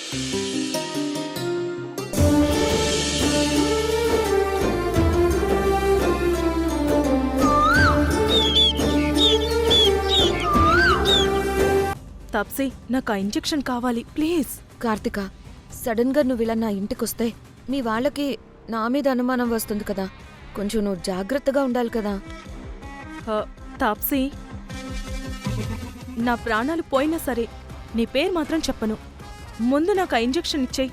తాప్సీ, నాకు ఆ ఇంజెక్షన్ కావాలి ప్లీజ్. కార్తిక, సడన్ గా నువ్వు ఇలా నా ఇంటికొస్తే మీ వాళ్ళకి నా మీద అనుమానం వస్తుంది కదా. కొంచెం నువ్వు జాగ్రత్తగా ఉండాలి కదా. తాప్సీ, నా ప్రాణాలు పోయినా సరే నీ పేరు మాత్రం చెప్పను. ముందు నాకు ఆ ఇంజెక్షన్ ఇచ్చేయి.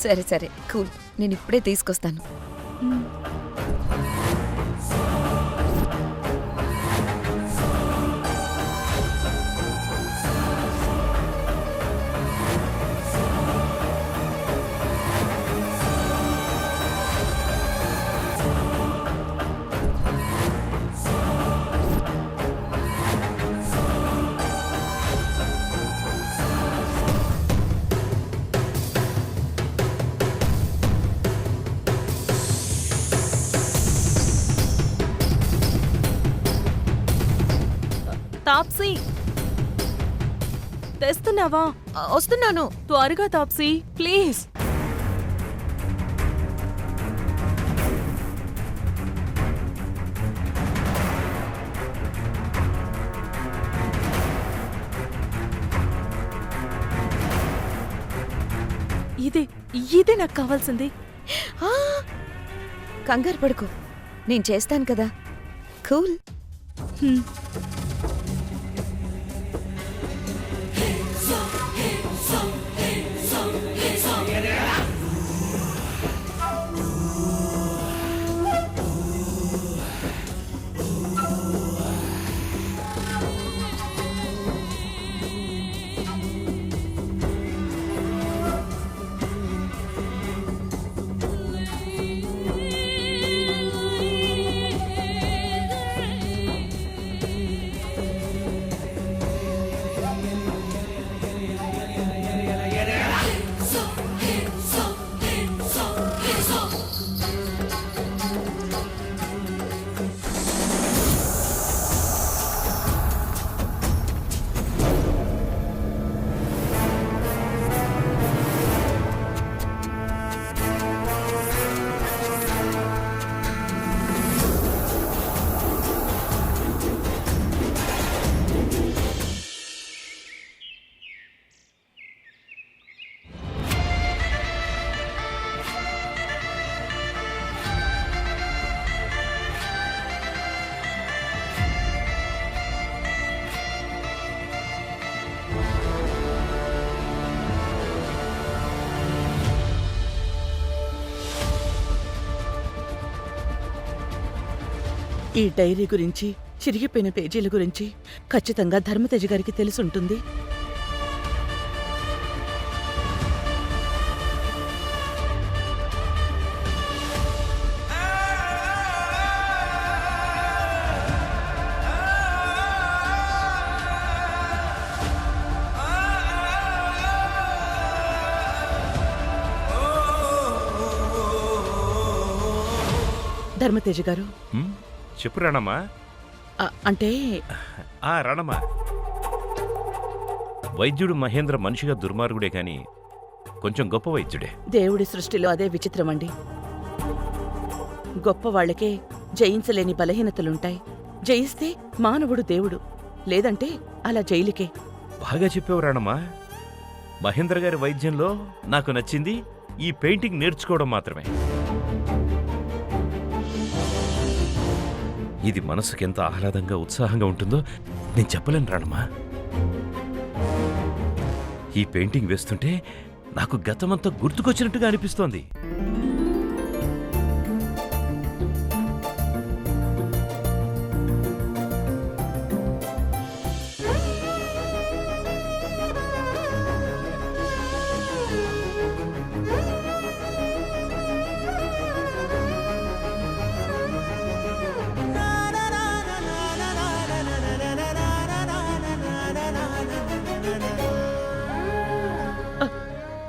సరే సరే, కూల్, నేను ఇప్పుడే తీసుకొస్తాను. తాప్సీ, తెస్తున్నావా? వస్తున్నాను. త్వరగా తాప్సీ, ప్లీజ్. ఇదే నాకు కావాల్సింది. కంగారు పడుకో, నేను చేస్తాను కదా. కూల్. ఈ డైరీ గురించి, చిరిగిపోయిన పేజీల గురించి ఖచ్చితంగా ధర్మతేజ గారికి తెలుసుంటుంది. ధర్మతేజ గారు, చెప్పు రాణమ్మా. అంటే రాణమ్మా, వైద్యుడు మహేంద్ర మనిషిగా దుర్మార్గుడే కాని కొంచెం గొప్ప వైద్యుడే. దేవుడి సృష్టిలో అదే విచిత్రమండి. గొప్ప వాళ్లకే జయించలేని బలహీనతలుంటాయి. జయిస్తే మానవుడు దేవుడు, లేదంటే అలా జైలుకే. బాగా చెప్పావు రాణమ్మా. మహేంద్ర గారి వైద్యంలో నాకు నచ్చింది ఈ పెయింటింగ్ నేర్చుకోవడం మాత్రమే. ఇది మనసుకి ఎంత ఆహ్లాదంగా, ఉత్సాహంగా ఉంటుందో నేను చెప్పలేను రాణమ్మా. ఈ పెయింటింగ్ వేస్తుంటే నాకు గతమంతా గుర్తుకొచ్చినట్టుగా అనిపిస్తోంది.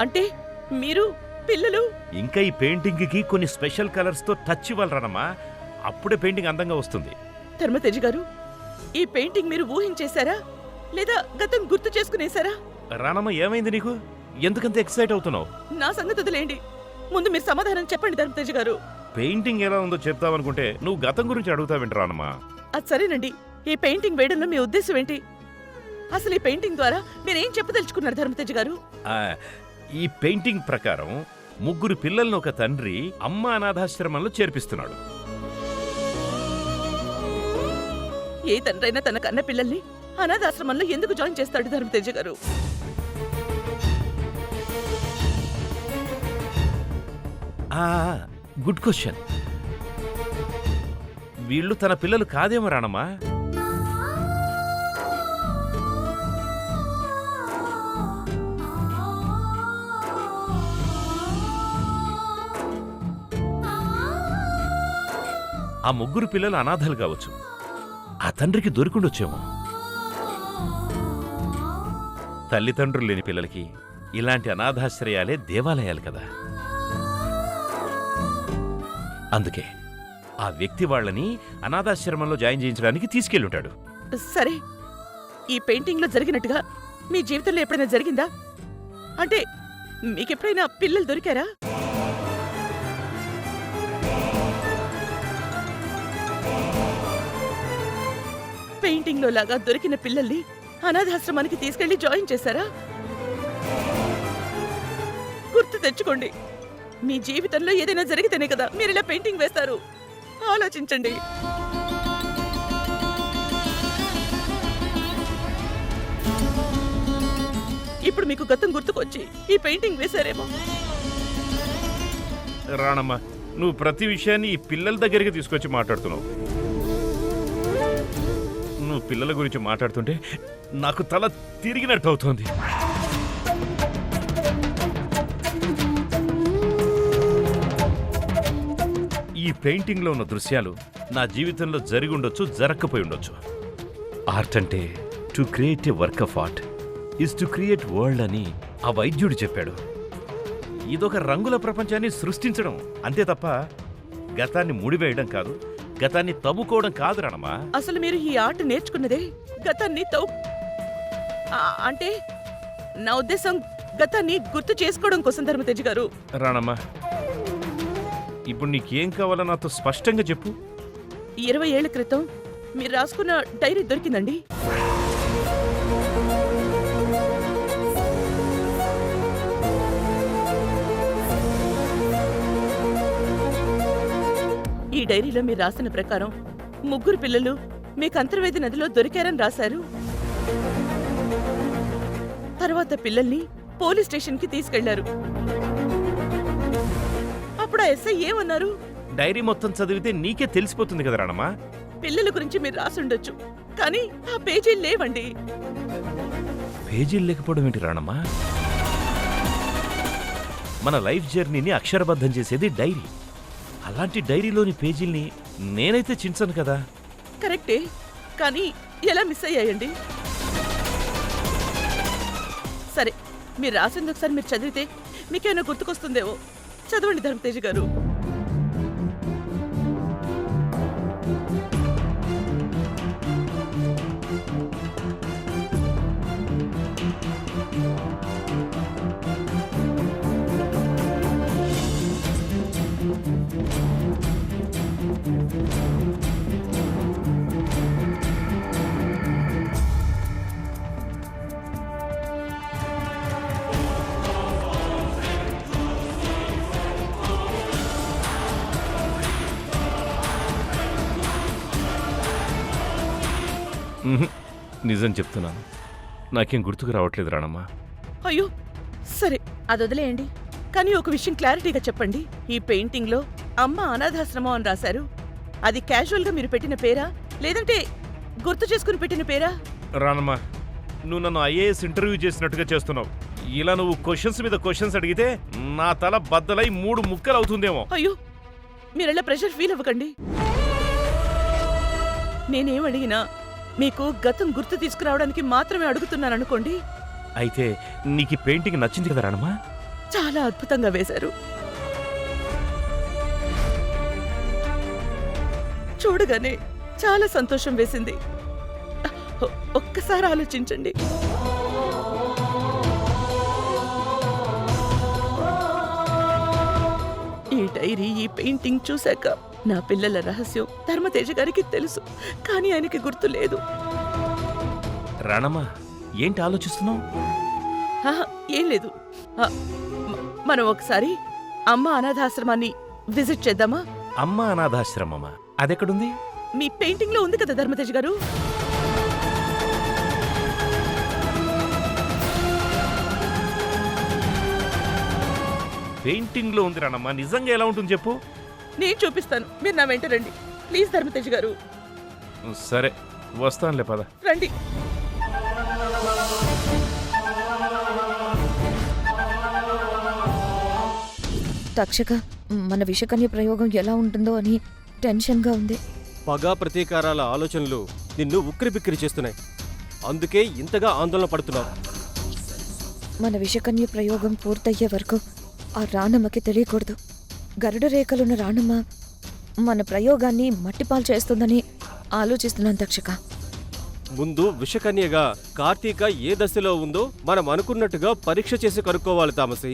అంటే మీరు పిల్లలు ఇంకా ఈ పెయింటింగ్ కి కొన్ని స్పెషల్ కలర్స్ తో టచ్ ఇవ్వాలరానమ్మా, అప్పుడే పెయింటింగ్ అందంగా వస్తుంది. ధర్మతేజ గారు, ఈ పెయింటింగ్ మీరు ఊహించేశారా లేదా గతం గుర్తు చేసుకునేశారా? రానమ్మ, ఏమైంది నీకు? ఎందుకంత ఎక్సైట్ అవుతున్నావు? నా సంగతి వదిలేయండి, ముందు మీరు సమాధానం చెప్పండి ధర్మతేజ గారు. పెయింటింగ్ ఎలా ఉందో చెప్తావనుకుంటే నువ్వు గతం గురించి అడుగుతావేంటి రానమ్మా? అది సరేనండి, ఈ పెయింటింగ్ వేయడంలో మీ ఉద్దేశం ఏంటి? అసలు ఈ పెయింటింగ్ ద్వారా మీరేం చెప్పదలుచుకున్నారు ధర్మతేజ గారు? ఈ పెయింటింగ్ ప్రకారం 3 పిల్లలను ఒక తండ్రి అమ్మ అనాథాశ్రమంలో చేర్పిస్తున్నాడు. ఏ తండ్రైనా తన కన్న పిల్లల్ని అనాథాశ్రమంలో ఎందుకు జాయిన్ చేస్తాడు ధర్మతేజ గారు? Good question. వీళ్ళు తన పిల్లలు కాదేమో రానమ్మా. ఆ 3 పిల్లలు అనాథలు కావచ్చు, ఆ తండ్రికి దొరికిండొచ్చేమో. తల్లిదండ్రులు లేని పిల్లలకి ఇలాంటి అనాథాశ్రయాలే దేవాలయాలు కదా. అందుకే ఆ వ్యక్తి వాళ్ళని అనాథాశ్రమంలో జాయిన్ చేయించడానికి తీసుకెళ్ళుంటాడు. సరే, ఈ పెయింటింగ్ లో జరిగినట్టుగా మీ జీవితంలో ఎప్పుడైనా జరిగిందా? అంటే మీకెప్పుడైనా పిల్లలు దొరికారా? పెయింటింగ్ లో లాగా దొరికిన పిల్లల్ని అనాథాశ్రమానికి తీసుకెళ్లి జాయిన్ చేశారా? గుర్తు తెచ్చుకోండి, మీ జీవితంలో ఏదైనా జరిగితేనే కదా మీరు ఇలా పెయింటింగ్ వేస్తారు. ఆలోచించండి. ఇప్పుడు మీకు గతం గుర్తుకొచ్చి ఈ పెయింటింగ్ వేశారేమో. రానమ్మా, నువ్వు ప్రతి విషయాన్ని ఈ పిల్లల దగ్గరికి తీసుకొచ్చి మాట్లాడుతున్నావు. నువ్వు పిల్లల గురించి మాట్లాడుతుంటే నాకు తల తిరిగినట్టు అవుతోంది. ఈ పెయింటింగ్లో ఉన్న దృశ్యాలు నా జీవితంలో జరిగి ఉండొచ్చు, జరగకపోయి ఉండొచ్చు. ఆర్ట్ అంటే to create a work of art is to create world అని ఆ వైద్యుడు చెప్పాడు. ఇదొక రంగుల ప్రపంచాన్ని సృష్టించడం అంతే తప్ప గతాన్ని ముడివేయడం కాదు, గతాన్ని తవ్వుకోవడం కాదు రానమ్మా. అసలు మీరు ఈ ఆర్ట్ నేర్చుకున్నదే గతాన్ని అంటే నా ఉద్దేశం గతాన్ని గుర్తు చేసుకోవడం కోసం ధర్మతేజ గారు. రానమ్మా, ఇప్పుడు నీకేం కావాలో నాతో స్పష్టంగా చెప్పు. 20 ఏళ్ల క్రితం మీరు రాసుకున్న డైరీ దొరికిందండి. ఈ డైరీలో మీరు రాసిన ప్రకారం 3 పిల్లలు మీకు అంతర్వేది నదిలో దొరికారని రాశారు. తర్వాత పిల్లల్ని పోలీస్ స్టేషన్ కి తీసుకెళ్లారు. అప్పుడు ఆ ఎస్ఐ ఏమన్నారు? డైరీ మొత్తం చదివితే నీకే తెలిసిపోతుంది కదా రానమ్మా. పిల్లల గురించి మీరు రాసుండొచ్చు, కానీ ఆ పేజీలు లేవండి. పేజీలు లేకపోవడం ఏంటి రానమ్మా? మన లైఫ్ జర్నీని అక్షరబద్ధం చేసేది డైరీ. అలాంటి డైరీలోని పేజీల్ని నేనైతే చించను కదా. కరెక్టే, కానీ ఎలా మిస్ అయ్యాయండి? సరే, మీరు రాసింది ఒకసారి మీరు చదివితే మీకేమైనా గుర్తుకొస్తుందేమో. చదవండి ధర్మతేజ గారు. నిజం చెప్తున్నాను, నాకేం గుర్తుకు రావట్లేదు రానమ్మా. అయ్యో సరే, అది వదిలేయండి. కానీ ఒక విషయం క్లారిటీగా చెప్పండి. ఈ పెయింటింగ్ లో అమ్మ అనాథాశ్రమం అని రాశారు. అది క్యాజువల్ గా మీరు పెట్టిన పేరా, లేదంటే గుర్తు చేసుకుని పెట్టిన పేరా? రానమ్మా, నువ్వు నన్ను ఐఏఎస్ ఇంటర్వ్యూ చేసినట్టుగా చేస్తున్నావు. ఇలా నువ్వు క్వశ్చన్స్ మీద క్వశ్చన్స్ అడిగితే నా తల బద్దలై 3 ముక్కలు అవుతుందేమో. అయ్యో, మీరెలా ప్రెషర్ ఫీల్ అవ్వకండి. నేనేం అడిగినా మీకు గతం గుర్తు తీసుకురావడానికి మాత్రమే అడుగుతున్నాననుకోండి. అయితే నీకు ఈ పెయింటింగ్ నచ్చింది కదా రానమ్మా? చాలా అద్భుతంగా వేశారు. చూడగానే చాలా సంతోషం వేసింది. ఒక్కసారి ఆలోచించండి. డైరీ, ఈ పెయింటింగ్ చూశాక నా పిల్లల రహస్యం ధర్మతేజ గారికి తెలుసు, కానీ ఆయనకి గుర్తు లేదు. రాణమ్మ, ఏంటి ఆలోచిస్తున్నావు? ఆహా, ఏం లేదు. మనం ఒకసారి అమ్మ అనాథాశ్రమాన్ని విజిట్ చేద్దామా? అమ్మ అనాథాశ్రమమా? అదెక్కడుంది? మీ పెయింటింగ్ లో ఉంది కదా ధర్మతేజ గారు. పెయింటింగ్ లో ఉంది రాణమ్మ. నిజంగా ఎలా ఉంటుంది చెప్పు? నేను చూపిస్తాను, మీరు నా వెంట రండి ప్లీజ్. ధర్మతేజ గారు సరే, వస్తానులే, పద. రండి. తక్షక, మన విషకన్య ప్రయోగం ఎలా ఉంటుందో అని టెన్షన్గా ఉంది. పగా ప్రతీకారాల ఆలోచనలు నిన్ను ఉక్కిరిబిక్కిరి చేస్తున్నాయి. అందుకే ఇంతగా ఆందోళన పడుతున్నావు. మన విషకన్య ప్రయోగం పూర్తయ్యే వరకు ఆ రాణమ్మకి తెలియకూడదు. గరుడ రేఖలున్న రాణమ్మ మన ప్రయోగాన్ని మట్టిపాలు చేస్తుందని ఆలోచిస్తున్నాను తక్షక. ముందు విషకన్యగా కార్తీక ఏ దశలో ఉందో మనం అనుకున్నట్టుగా పరీక్ష చేసి కనుక్కోవాలి తామసి.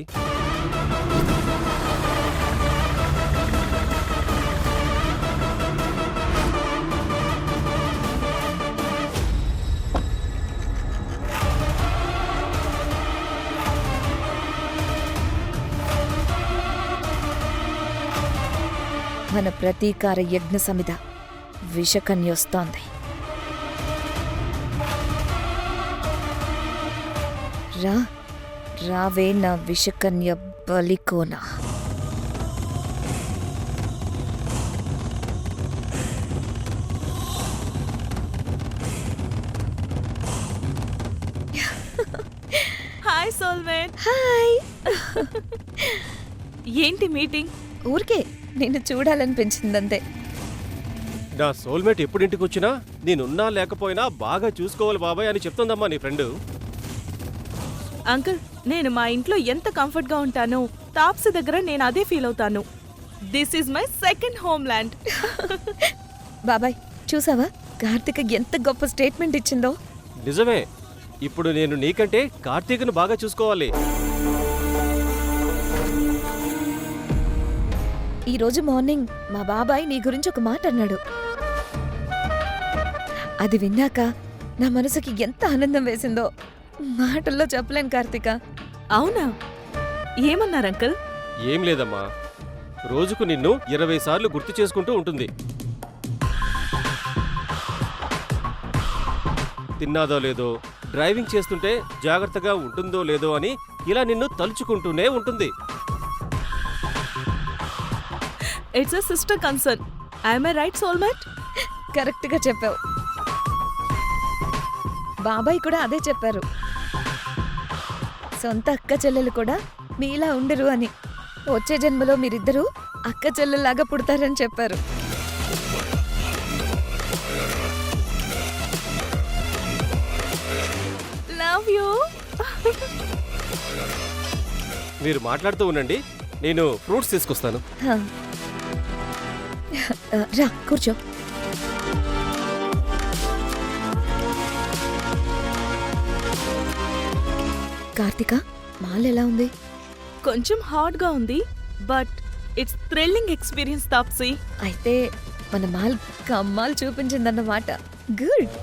మన ప్రతీకార యజ్ఞ సమిత విషకన్య వస్తోంది. రావే నా విషకన్య బలికోన. Hi soulmate. హాయ్. ఏంటి మీటింగ్? ఊరికే నిన్ను చూడాలనిపించిందంతే. నా సోల్మేట్ ఎప్పుడు ఇంటికి వచ్చినా నేనున్నా లేకపోయినా బాగా చూసుకోవాలి బాబాయ్ అని చెప్తుందమ్మా నీ ఫ్రెండ్. అంకుల్, నేను మా ఇంట్లో ఎంత కంఫర్ట్ గా ఉంటానో తాప్సి దగ్గర నేను అదే ఫీల్ అవుతాను. This is my second home land. బాబాయ్, చూసావా కార్తిక ఎంత గొప్ప స్టేట్మెంట్ ఇచ్చిందో? నిజమే. ఇప్పుడు నేను నీకంటే కార్తీక్ను బాగా చూసుకోవాలి. ఈ రోజు మార్నింగ్ మా బాబాయ్ నీ గురించి ఒక మాట అన్నాడు. అది విన్నాక నా మనసుకి ఎంత ఆనందం వేసిందో మాటల్లో చెప్పలేను కార్తిక. అవునా? ఏమన్నారు అంకుల్? ఏం లేదమ్మా, రోజుకు నిన్ను 20 సార్లు గుర్తు చేసుకుంటూ ఉంటుంది. తిన్నాదో లేదో, డ్రైవింగ్ చేస్తుంటే జాగ్రత్తగా ఉంటుందో లేదో అని ఇలా నిన్ను తలుచుకుంటూనే ఉంటుంది. It's a sister concern. I'm I right soulmate? కరెక్ట్గా చెప్పావు. బాబాయ్ కూడా అదే చెప్పారు. సొంత అక్క చెల్లెలు కూడా మీలా ఉండరు అని. వచ్చే జన్మలో మీరిద్దరూ అక్క చెల్లెల్లాగా పుడతారని చెప్పారు. Love you. మీరు మాట్లాడుతూ ఉండండి, నేను ఫ్రూట్స్ తీసుకొస్తాను. హా. రా కూర్చో. కార్తిక, మాల్ ఎలా ఉంది? కొంచెం హాట్ గా ఉంది, but it's thrilling experience Taapsee. అయితే మన మాల్ కమ్మాల్ చూపించిందన్నమాట. గుడ్.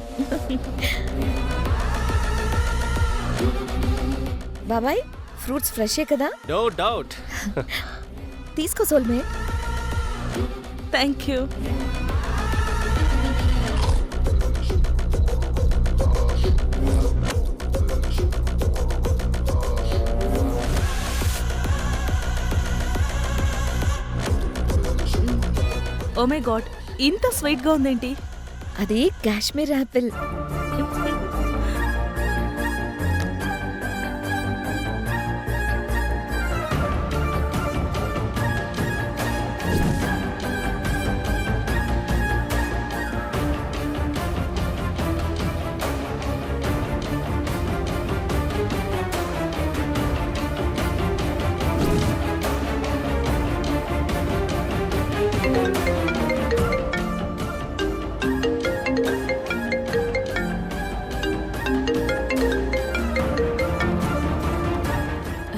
బాబాయ్, ఫ్రూట్స్ ఫ్రెషే కదా? No doubt. తీసుకో సోల్మే. Thank you. Oh my God, ఇంత స్వీట్ గా ఉందేంటి? అది Kashmir apple.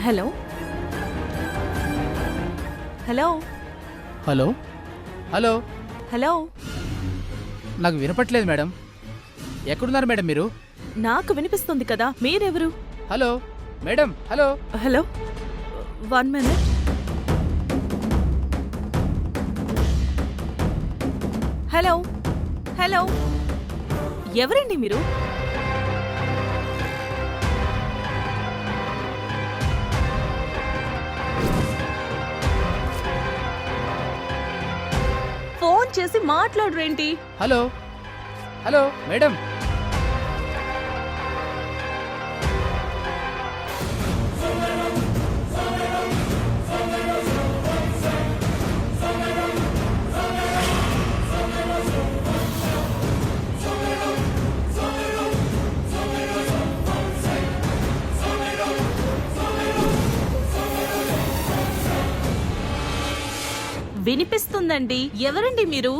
Hello hello, hello hello hello. నాకు వినపట్లేదు మేడం. ఎక్కడున్నారు మేడం మీరు? నాకు వినిపిస్తుంది కదా, మీరెవరు? Hello madam. Hello hello, 1 minute. Hello hello, ఎవరండి మీరు? ఫోన్ చేసి మాట్లాడరేంటి? Hello hello madam. వినిపిస్తుందండి. ఎవరండి మీరు?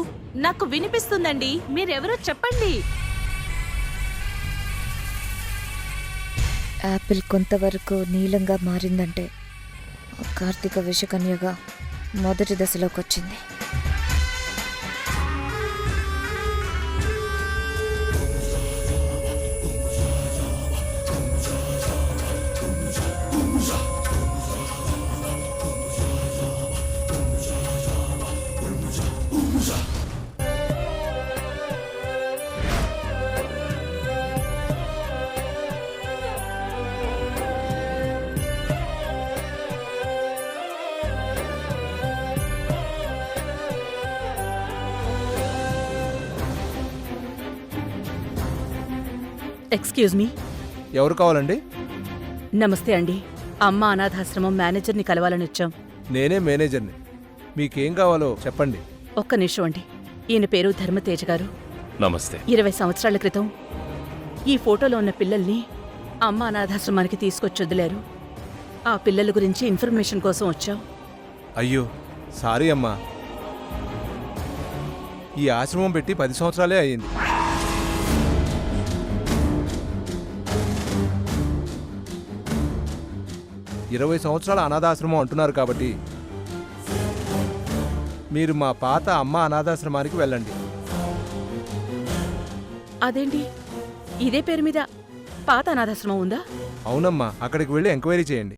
నాకు వినిపిస్తుందండి. మీరెవరో చెప్పండి. యాపిల్ కొంతవరకు నీలంగా మారిందంటే కార్తీక విషకన్యగా మొదటి దశలోకి వచ్చింది. Excuse me. ఎవరు కావాలండి? నమస్తే అండి. అమ్మ అనాథాశ్రమం మేనేజర్ని కలవాలని వచ్చాం. నేనే మేనేజర్ని. మీకేం కావాలో చెప్పండి. ఒక్క నిమిషం అండి. ఈయన పేరు ధర్మతేజ గారు. నమస్తే. 20 సంవత్సరాల క్రితం ఈ ఫోటోలో ఉన్న పిల్లల్ని అమ్మ అనాథాశ్రమానికి తీసుకొచ్చి వదిలేరు. ఆ పిల్లల గురించి ఇన్ఫర్మేషన్ కోసం వచ్చాం. అయ్యో సారీ అమ్మా. ఈ ఆశ్రమం పెట్టి 10 సంవత్సరాలే అయ్యింది. ఇరవై సంవత్సరాల అనాథాశ్రమం అంటున్నారు కాబట్టి మీరు మా పాత అమ్మ అనాథాశ్రమానికి వెళ్ళండి. అదేంటి, ఇదే పేరు మీద పాత అనాథాశ్రమం ఉందా? అవునమ్మా, అక్కడికి వెళ్ళి ఎంక్వైరీ చేయండి.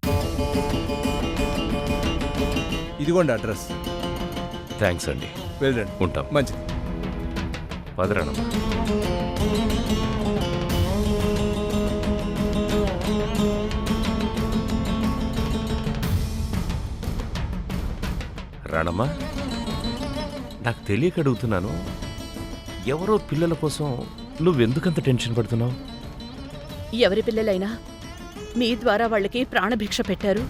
ఇదిగోండి అడ్రస్. థ్యాంక్స్ అండి. వెళ్ళండి. ఉంటాం. మంచిది. పదరాణమ్మ. రాణమ్మా, నాకు తెలియక అడుగుతున్నాను, ఎవరో పిల్లల కోసం నువ్వెందుకంత టెన్షన్ పడుతున్నావు? ఎవరి పిల్లలైనా మీ ద్వారా వాళ్ళకి ప్రాణభిక్ష పెట్టారు.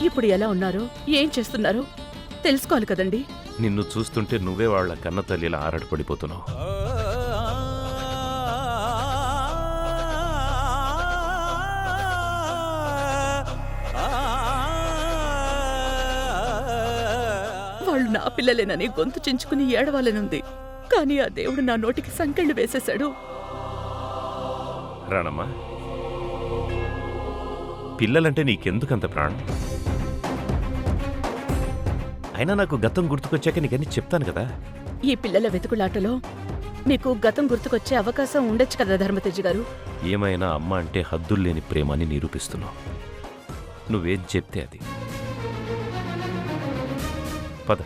ఇప్పుడు ఎలా ఉన్నారో, ఏం చేస్తున్నారో తెలుసుకోవాలి కదండి. నిన్ను చూస్తుంటే నువ్వే వాళ్ళ కన్న తల్లిలా ఆరాటపడిపోతున్నావు. వాళ్ళు నా పిల్లలేనని గొంతు చించుకుని ఏడవాలనుంది. కానీ ఆ దేవుడు నా నోటికి సంకెళ్ళు వేసేశాడు. రాణమ్మా, పిల్లలంటే నీకెందుకంత ప్రాణం? అయినా నాకు గతం గుర్తుకొచ్చాక నీకని చెప్తాను కదా. ఈ పిల్లల వెతుకులాటలో మీకు గతం గుర్తుకొచ్చే అవకాశం ఉండొచ్చు కదా ధర్మతేజ గారు. ఏమైనా అమ్మ అంటే హద్దుల్లేని ప్రేమని నిరూపిస్తున్నావు. నువ్వేం చెప్తే అది. పద.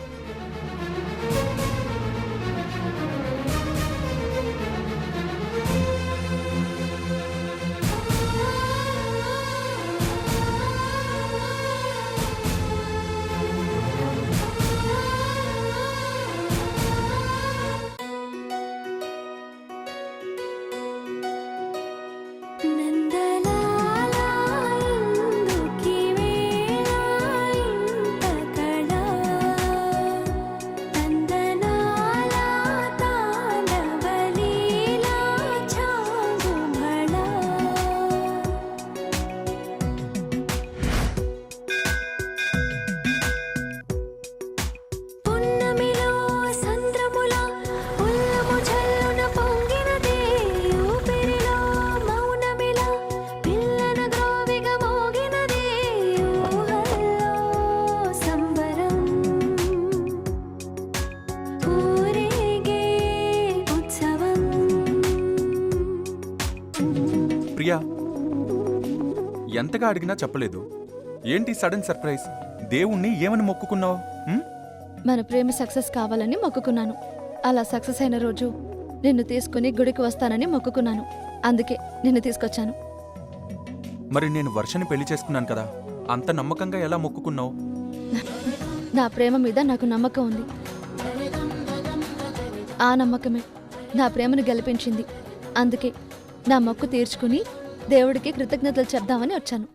ఎంతగా అడిగినా చెప్పలేదు. ఏంటి సడన్ సర్ప్రైజ్? దేవుణ్ణి ఏమని మొక్కుకున్నావు? మన ప్రేమ సక్సెస్ కావాలని మొక్కుకున్నాను. అలా సక్సెస్ అయిన రోజు నిన్ను తీసుకుని గుడికి వస్తానని మొక్కుకున్నాను. అందుకే నిన్ను తీసుకొచ్చాను. మరి నేను వర్షని పెళ్లి చేసుకున్నాను కదా, అంత నమ్మకంగా ఎలా మొక్కుకున్నావు? నా ప్రేమ మీద నాకు నమ్మకం ఉంది. ఆ నమ్మకమే నా ప్రేమను గెలిపించింది. అందుకే నా మొక్కు తీర్చుకుని దేవుడికి కృతజ్ఞతలు చెప్దామని వచ్చాను.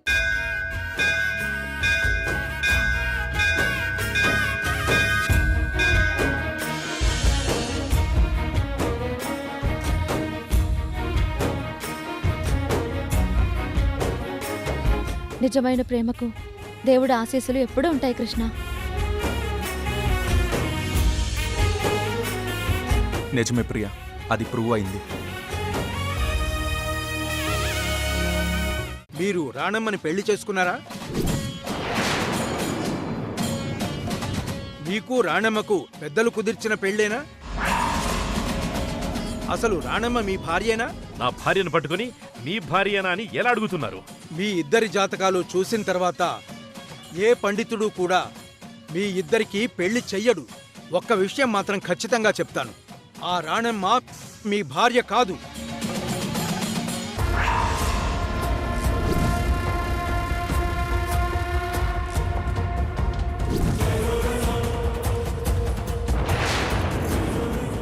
నిజమైన ప్రేమకు దేవుడి ఆశీస్సులు ఎప్పుడూ ఉంటాయి కృష్ణ. నిజమే ప్రియా, అది ప్రూవ్ అయింది. మీరు రాణమ్మని పెళ్లి చేసుకున్నారా? మీకు రాణమ్మకు పెద్దలు కుదిర్చిన పెళ్ళేనా? అసలు రాణమ్మ మీ భార్యేనా? నా భార్యను పట్టుకుని మీ భార్యనా అని ఎలా అడుగుతున్నారు? మీ ఇద్దరి జాతకాలు చూసిన తర్వాత ఏ పండితుడు కూడా మీ ఇద్దరికి పెళ్లి చెయ్యడు. ఒక్క విషయం మాత్రం ఖచ్చితంగా చెప్తాను, ఆ రాణమ్మ మీ భార్య కాదు.